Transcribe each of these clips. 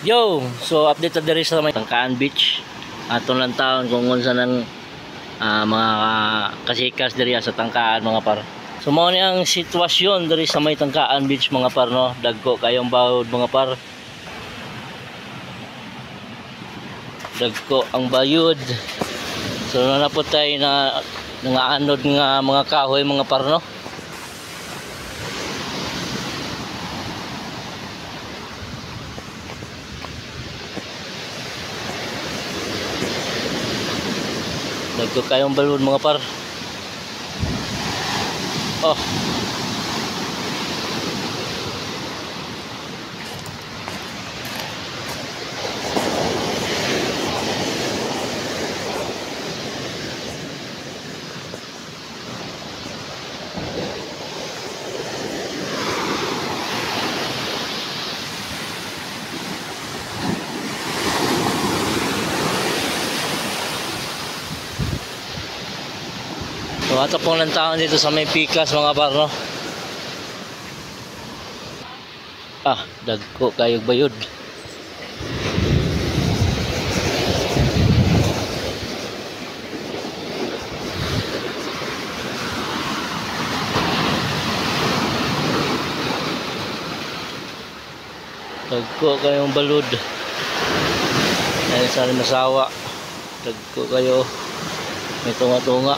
Yo, so update na diri sa may Tangkaan Beach. Aton lang taon kung unsa nang mga kasikas diri sa Tangkaan mga par. So mao ni ang sitwasyon diri sa may Tangkaan Beach mga par no. Dagko kayong bawod mga par. Dagko ang bayod. So nanapot tayo na nangaanod nga mga kahoy mga par no. Dagko kayong balon mga par. Oh. So ato pong lang taon dito sa may pikas mga par no. Dagko kayog bayod. Dagko kayong balod. Dahil sa masawa. Dagko kayo. May tunga-tunga.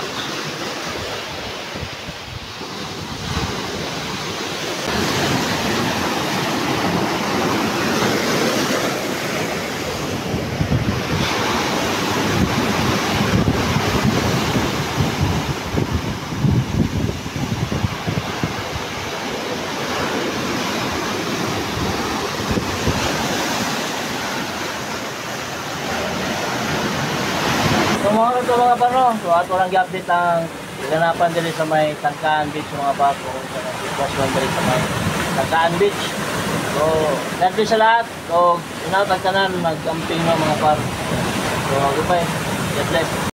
So mga ito mga pano, so ato lang i-update ang ganapan dili sa may Tangkaan Beach mga bago sa sitwasyon dili sa may Tangkaan Beach. So, thank you sa lahat. So, inatag tanan mag-camping mga par. So, goodbye. God bless.